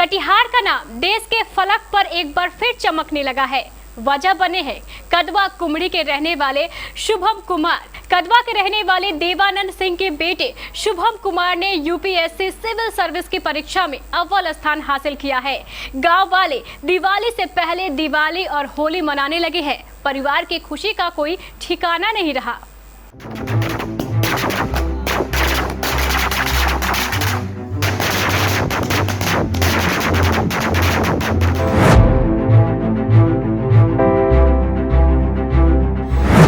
कटिहार का नाम देश के फलक पर एक बार फिर चमकने लगा है। वजह बने हैं कदवा कुमड़ी के रहने वाले शुभम कुमार। कदवा के रहने वाले देवानंद सिंह के बेटे शुभम कुमार ने यूपीएससी सिविल सर्विस की परीक्षा में अव्वल स्थान हासिल किया है। गांव वाले दिवाली से पहले दिवाली और होली मनाने लगे हैं। परिवार की खुशी का कोई ठिकाना नहीं रहा।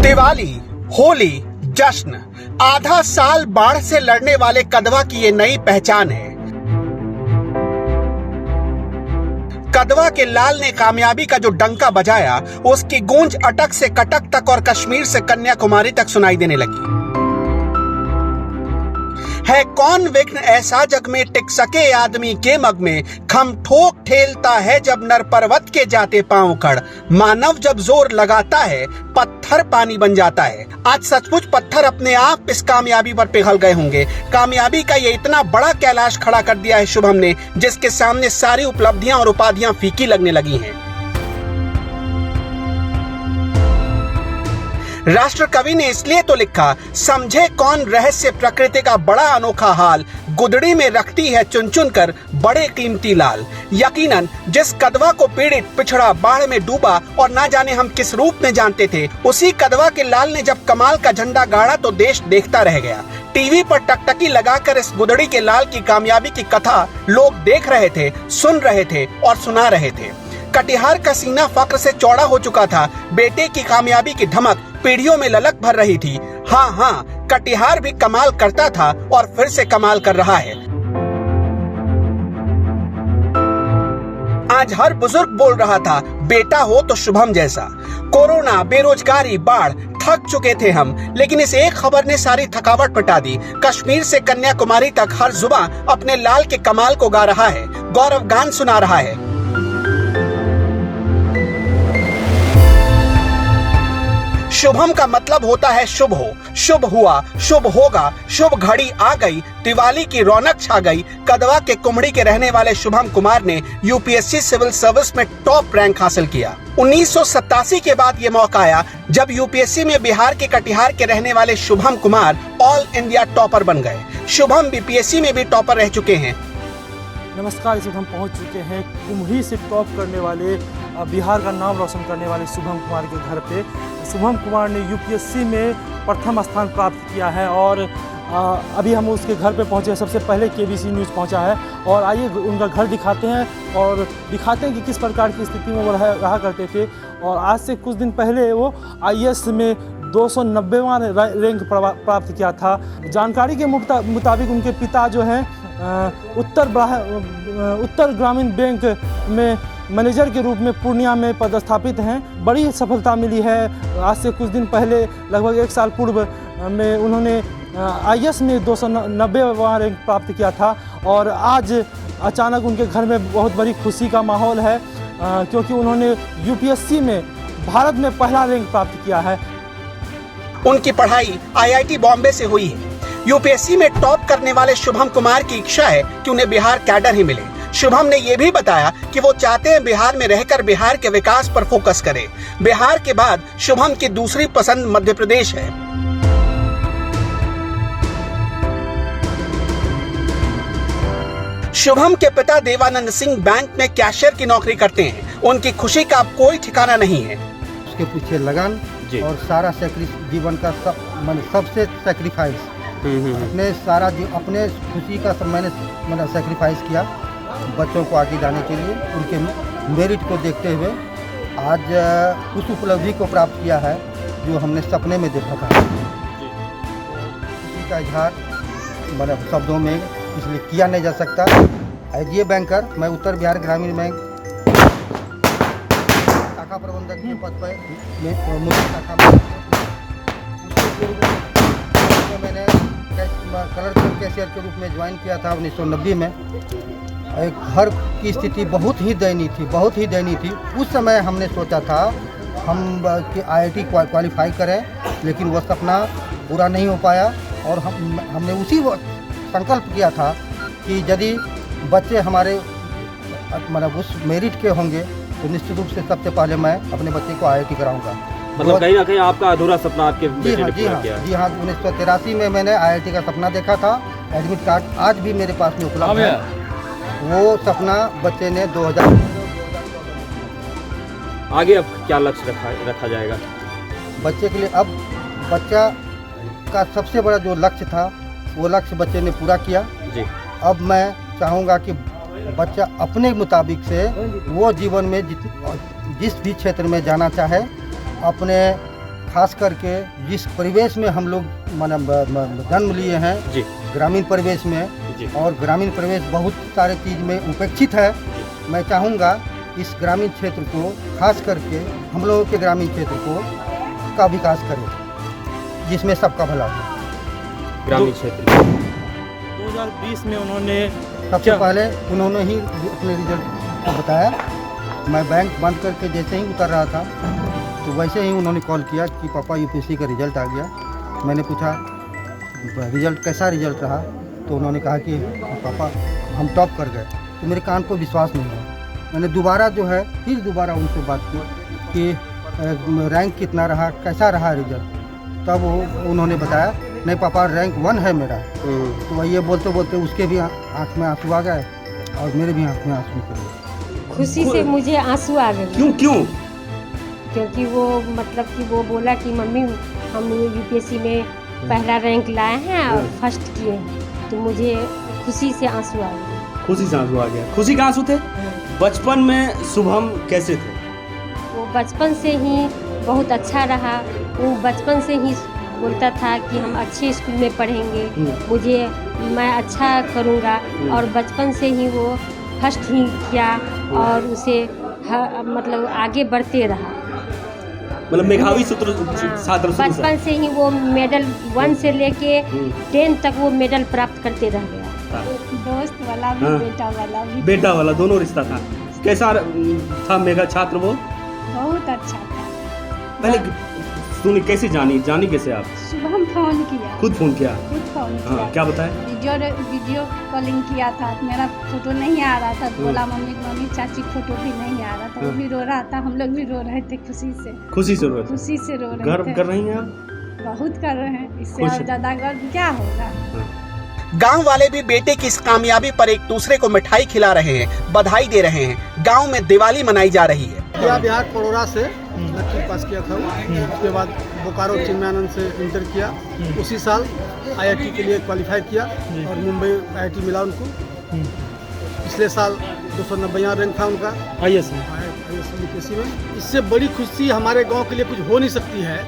दिवाली, होली, जश्न, आधा साल बाढ़ से लड़ने वाले कदवा की ये नई पहचान है। कदवा के लाल ने कामयाबी का जो डंका बजाया, उसकी गूंज अटक से कटक तक और कश्मीर से कन्याकुमारी तक सुनाई देने लगी। है कौन विघ्न ऐसा जग में टिक सके आदमी के मग में, खम ठोक ठेलता है जब नर पर्वत के जाते पांव खड़। मानव जब जोर लगाता है पत्थर पानी बन जाता है। आज सचमुच पत्थर अपने आप इस कामयाबी पर पिघल गए होंगे। कामयाबी का ये इतना बड़ा कैलाश खड़ा कर दिया है शुभम ने, जिसके सामने सारी उपलब्धियां और उपाधियां फीकी लगने लगी हैं। राष्ट्र कवि ने इसलिए तो लिखा, समझे कौन रहस्य प्रकृति का बड़ा अनोखा हाल, गुदड़ी में रखती है चुन चुन कर बड़े कीमती लाल। यकीनन जिस कदवा को पीड़ित, पिछड़ा, बाढ़ में डूबा और ना जाने हम किस रूप में जानते थे, उसी कदवा के लाल ने जब कमाल का झंडा गाड़ा तो देश देखता रह गया। टीवी पर टकटकी लगाकर इस गुदड़ी के लाल की कामयाबी की कथा लोग देख रहे थे, सुन रहे थे और सुना रहे थे। कटिहार का सीना फक्र से चौड़ा हो चुका था। बेटे की कामयाबी की धमक पीढ़ियों में ललक भर रही थी। हाँ, कटिहार भी कमाल करता था और फिर से कमाल कर रहा है। आज हर बुजुर्ग बोल रहा था, बेटा हो तो शुभम जैसा। कोरोना, बेरोजगारी, बाढ़, थक चुके थे हम, लेकिन इस एक खबर ने सारी थकावट मिटा दी। कश्मीर से कन्याकुमारी तक हर जुबां अपने लाल के कमाल को गा रहा है, गौरव गान सुना रहा है। शुभम का मतलब होता है शुभ हो, शुभ हुआ, शुभ होगा, शुभ घड़ी आ गई, दिवाली की रौनक छा गई। कदवा के कुमड़ी के रहने वाले शुभम कुमार ने यूपीएससी सिविल सर्विस में टॉप रैंक हासिल किया। 1987 के बाद ये मौका आया जब यूपीएससी में बिहार के कटिहार के रहने वाले Shubham Kumar all India topper बन गए। शुभम बीपीएससी में भी टॉपर रह चुके हैं। नमस्कार, इस वक्त हम पहुंच चुके हैं कुमड़ी से टॉप करने वाले, बिहार का नाम रोशन करने वाले शुभम कुमार के घर पे। शुभम कुमार ने यूपीएससी में प्रथम स्थान प्राप्त किया है और अभी हम उसके घर पे पहुंचे हैं। सबसे पहले केबीसी न्यूज़ पहुंचा है और आइए उनका घर दिखाते हैं और दिखाते हैं कि किस प्रकार की स्थिति में वो रहा करते थे। और आज से कुछ दिन पहले वो आईएएस में 290वां रैंक प्राप्त किया था। जानकारी के मुताबिक उनके पिता जो हैं उत्तर ग्रामीण बैंक में मैनेजर के रूप में पूर्णिया में पदस्थापित हैं। बड़ी सफलता मिली है। आज से कुछ दिन पहले, लगभग 1 साल पूर्व में उन्होंने आईएएस में 290वां रैंक प्राप्त किया था और आज अचानक उनके घर में बहुत बड़ी खुशी का माहौल है, क्योंकि उन्होंने यूपीएससी में भारत में पहला रैंक प्राप्त किया है। उनकी पढ़ाई आईआईटी बॉम्बे से हुई है। यूपीएससी में टॉप करने वाले शुभम कुमार की इच्छा है कि उन्हें बिहार कैडर ही मिले। शुभम ने यह भी बताया कि वो चाहते हैं बिहार में रहकर बिहार के विकास पर फोकस करें। बिहार के बाद शुभम की दूसरी पसंद मध्य प्रदेश है। शुभम के पिता देवानंद सिंह बैंक में कैशियर की नौकरी करते हैं। उनकी खुशी का अब कोई ठिकाना नहीं है। उसके पीछे लगन और सारा जीवन का सबसे सैक्रिफाइस, अपने सारा अपने खुशी का सब मैंने सैक्रिफाइस किया बच्चों को आगे लाने के लिए। उनके मेरिट को देखते हुए आज उस उपलब्धि को प्राप्त किया है जो हमने सपने में देखा था। खुशी का इजहार शब्दों में इसलिए किया नहीं जा सकता। एज ए बैंकर मैं उत्तर बिहार ग्रामीण बैंक शाखा प्रबंधक के पद पर मुझे शाखा मैंने कलर कैशियर के रूप में ज्वाइन किया था 1990 में। घर की स्थिति बहुत ही दयनीय थी। उस समय हमने सोचा था हम कि आईआईटी क्वालिफाई करें, लेकिन वह सपना पूरा नहीं हो पाया और हमने उसी संकल्प किया था कि यदि बच्चे हमारे मतलब उस मेरिट के होंगे तो निश्चित रूप से सबसे पहले मैं अपने बच्चे को IIT कराऊंगा। मतलब कहीं ना कहीं आपका अधूरा सपना आपके जी बेटे हाँ ने जी पूरा हाँ किया है। जी हाँ 1983 में मैंने IIT का सपना देखा था। एडमिट कार्ड आज भी मेरे पास में उपलब्ध है। वो सपना बच्चे ने 2000 आगे अब क्या लक्ष्य रखा जाएगा? बच्चे के लिए अब बच्चा का सबसे बड़ा जो लक्ष्य था वो लक्ष्य बच्चे ने पूरा किया। जी। अब मैं चाहूँगा कि बच्चा अपने मुताबिक से वो जीवन में जिस भी क्षेत्र में जाना चाहे, अपने खास करके जिस परिवेश में हम लोग जन्म लिए हैं जी। ग्रामीण परिवेश में जी। और ग्रामीण परिवेश बहुत सारे चीज़ में उपेक्षित है। मैं चाहूँगा इस ग्रामीण क्षेत्र को खास करके हम लोगों के ग्रामीण क्षेत्र को का विकास करें जिसमें सबका भला हो। ग्रामीण क्षेत्र 2020 में उन्होंने सबसे पहले उन्होंने ही अपने रिजल्ट को बताया। मैं बैंक बंद करके जैसे ही उतर रहा था तो वैसे ही उन्होंने कॉल किया कि पापा UPSC का रिजल्ट आ गया। मैंने पूछा रिजल्ट कैसा रिजल्ट रहा, तो उन्होंने कहा कि पापा हम टॉप कर गए। तो मेरे कान को विश्वास नहीं हुआ। मैंने दोबारा जो है फिर दोबारा उनसे बात की कि रैंक कितना रहा, कैसा रहा रिजल्ट। तब उन्होंने बताया नहीं पापा रैंक 1 है मेरा। तो ये बोलते बोलते उसके भी आँख में आंसू आ गए और मेरे भी आँख में आंसू निकले। खुशी से मुझे आंसू आ गए। क्यों? क्योंकि वो मतलब कि वो बोला कि मम्मी हम UPSC में पहला रैंक लाए हैं और फर्स्ट किए हैं, तो मुझे खुशी से आंसू आ गए। खुशी से आंसू आ गया। खुशी के आंसू थे। बचपन में शुभम कैसे थे? वो बचपन से ही बहुत अच्छा रहा। वो बचपन से ही बोलता था कि हम अच्छे स्कूल में पढ़ेंगे, मैं अच्छा करूँगा। और बचपन से ही वो फर्स्ट ही किया और उसे मतलब आगे बढ़ते रहा। मतलब मेधावी छात्र बचपन से ही वो मेडल 1 से लेके 10 तक वो मेडल प्राप्त करते रह गया। दोस्त वाला भी बेटा वाला दोनों रिश्ता था। कैसा था मेगा छात्र वो? बहुत अच्छा था। पहले सुनी कैसे जानी कैसे आप? शुभम फोन किया, खुद फोन किया। हाँ, क्या बताया? वीडियो कॉलिंग किया था। मेरा फोटो नहीं आ रहा था, बोला मम्मी चाची फोटो भी नहीं आ रहा था। वो भी रो रहा था, हम लोग भी रो रहे थे खुशी से रो रहे थे। गर्व कर रही हैं आप? बहुत कर रहे हैं। इससे और ज्यादा गर्व क्या होगा। गांव वाले भी बेटे की इस कामयाबी पर एक दूसरे को मिठाई खिला रहे हैं, बधाई दे रहे हैं। गांव में दिवाली मनाई जा रही है। बिहार पड़ोरा से मैट्रिक पास किया था। उसके बाद बोकारो चिन्मयानंद से इंटर किया। उसी साल IIT के लिए क्वालिफाई किया और मुंबई IIT मिला उनको। पिछले साल 290 रैंक था उनका IAS UPSC में। इससे बड़ी खुशी हमारे गांव के लिए कुछ हो नहीं सकती है।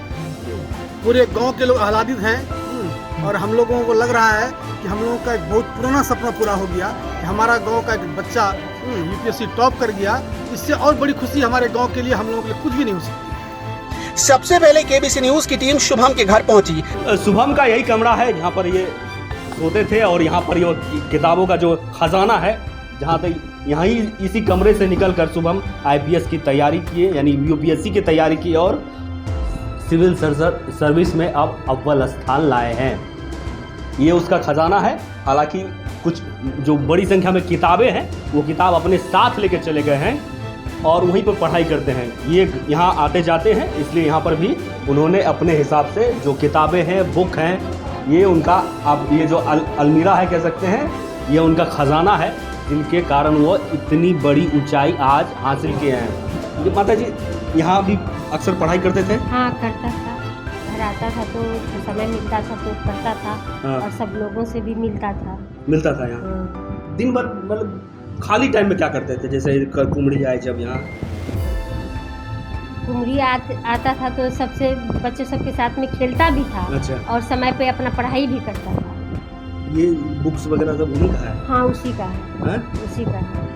पूरे गांव के लोग आह्लादित हैं और हम लोगों को लग रहा है कि हम लोगों का एक बहुत पुराना सपना पूरा हो गया कि हमारा गांव का एक बच्चा UPSC टॉप कर गया। इससे और बड़ी खुशी हमारे गांव के लिए हम लोगों के लिए कुछ भी नहीं हो सकती। सबसे पहले KBC न्यूज की टीम शुभम के घर पहुंची। शुभम का यही कमरा है जहाँ पर ये सोते थे और यहाँ पर ये किताबों का जो खजाना है, जहाँ तक यहाँ ही इसी कमरे से निकलकर शुभम IPS की तैयारी किए, यानी UPSC की तैयारी की और सिविल सर्विस में अब अव्वल स्थान लाए हैं। ये उसका खजाना है। हालांकि कुछ जो बड़ी संख्या में किताबें हैं वो किताब अपने साथ लेकर चले गए हैं और वहीं पर पढ़ाई करते हैं। ये यहाँ आते जाते हैं, इसलिए यहाँ पर भी उन्होंने अपने हिसाब से जो किताबें हैं, बुक हैं, ये उनका अब ये जो अलमीरा है कह सकते हैं, ये उनका खजाना है जिनके कारण वो इतनी बड़ी ऊंचाई आज हासिल किए हैं। ये माता जी यहाँ भी अक्सर पढ़ाई करते थे? हाँ, करता था। घर आता था तो समय मिलता था तो करता था। हाँ। और सब लोगों से भी मिलता था यहाँ। दिन भर मतलब खाली टाइम में क्या करते थे? जैसे कुमड़ी आए जब यहाँ कुमड़ी आता था तो सबसे बच्चे सबके साथ में खेलता भी था। अच्छा। और समय पे अपना पढ़ाई भी करता था। ये बुक्स वगैरह सब उन्हीं का है? हाँ, उसी का है। उसी का है।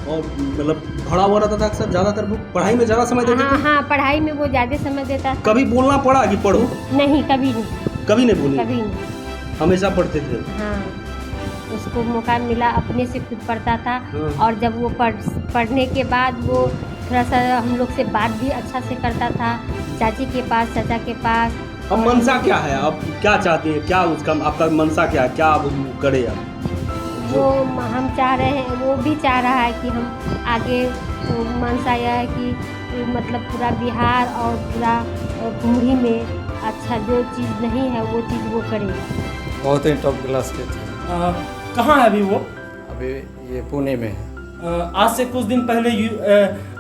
और मतलब पढ़ा हुआ रहता था अक्सर, ज़्यादातर बुक पढ़ाई में ज़्यादा समय देते थे? हाँ, पढ़ाई में वो ज़्यादा समय देता था। कभी बोलना पड़ा कि पढ़ो? नहीं, कभी नहीं। कभी नहीं बोली? कभी नहीं। हमेशा पढ़ते थे? हाँ, उसको मौका मिला अपने से खुद पढ़ता था। हाँ। और जब वो पढ़ने के बाद वो थोड़ा सा हम लोग से बात भी अच्छा से करता था, चाची के पास, चाचा के पास। अब मनसा क्या है? आप क्या चाहते हैं? क्या उसका आपका मनसा क्या है? क्या आप करे? आप वो हम चाह रहे हैं, वो भी चाह रहा है कि हम आगे मनसा यह है कि मतलब पूरा बिहार और पूरा कुमरी में अच्छा जो चीज़ नहीं है वो चीज़ वो करेगा। बहुत ही टॉप क्लास के थे। कहाँ है अभी वो? अभी ये पुणे में है। आज से कुछ दिन पहले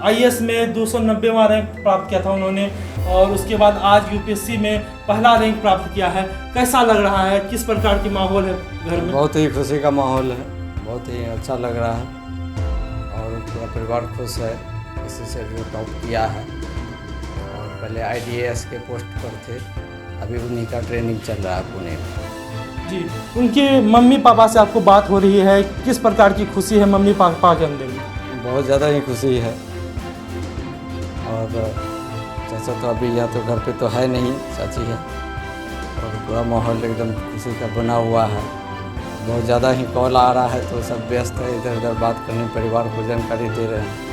IAS में 290वां रैंक प्राप्त किया था उन्होंने, और उसके बाद आज UPSC में पहला रैंक प्राप्त किया है। कैसा लग रहा है, किस प्रकार की माहौल है घर में? बहुत ही खुशी का माहौल है, बहुत ही अच्छा लग रहा है और पूरा परिवार खुश है इसी से जो टॉप किया है। और पहले IDAS के पोस्ट पर थे, अभी उन्हीं का ट्रेनिंग चल रहा है पुणे में। जी, उनके मम्मी पापा से आपको बात हो रही है, किस प्रकार की खुशी है मम्मी पापा के अंदर में? बहुत ज़्यादा ही खुशी है। और चाचा तो अभी यहाँ तो घर पे तो है नहीं, चाची है, और पूरा माहौल एकदम खुशी का बना हुआ है। बहुत ज़्यादा ही कॉल आ रहा है तो सब व्यस्त है, इधर उधर बात करने, परिवार को जानकारी दे रहे हैं।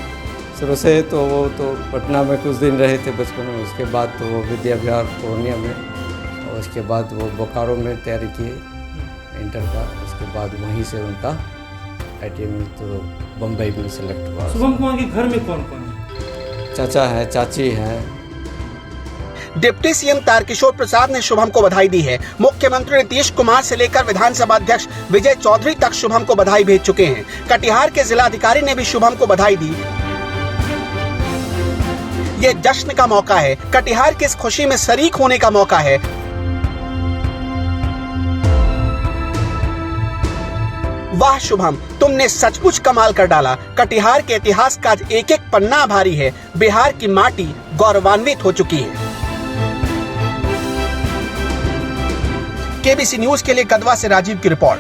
शुरू से तो वो तो पटना में कुछ दिन रहे थे बचपन में, उसके बाद तो वो विद्या विहार पूर्णिया में, और उसके बाद वो बोकारो में तैयारी किए इंटर का। उसके बाद वहीं से उनका ITI में तो बम्बई में सेलेक्ट हुआ। शुभम कुमार के घर में कौन कौन है? चाचा है, चाची हैं। डिप्टी सीएम तारकिशोर प्रसाद ने शुभम को बधाई दी है। मुख्यमंत्री नीतीश कुमार से लेकर विधानसभा अध्यक्ष विजय चौधरी तक शुभम को बधाई भेज चुके हैं। कटिहार के जिलाधिकारी ने भी शुभम को बधाई दी। ये जश्न का मौका है, कटिहार की इस खुशी में शरीक होने का मौका है। वाह शुभम, तुमने सचमुच कमाल कर डाला। कटिहार के इतिहास का एक एक पन्ना आभारी है। बिहार की माटी गौरवान्वित हो चुकी है। केबीसी न्यूज के लिए कदवा से राजीव की रिपोर्ट।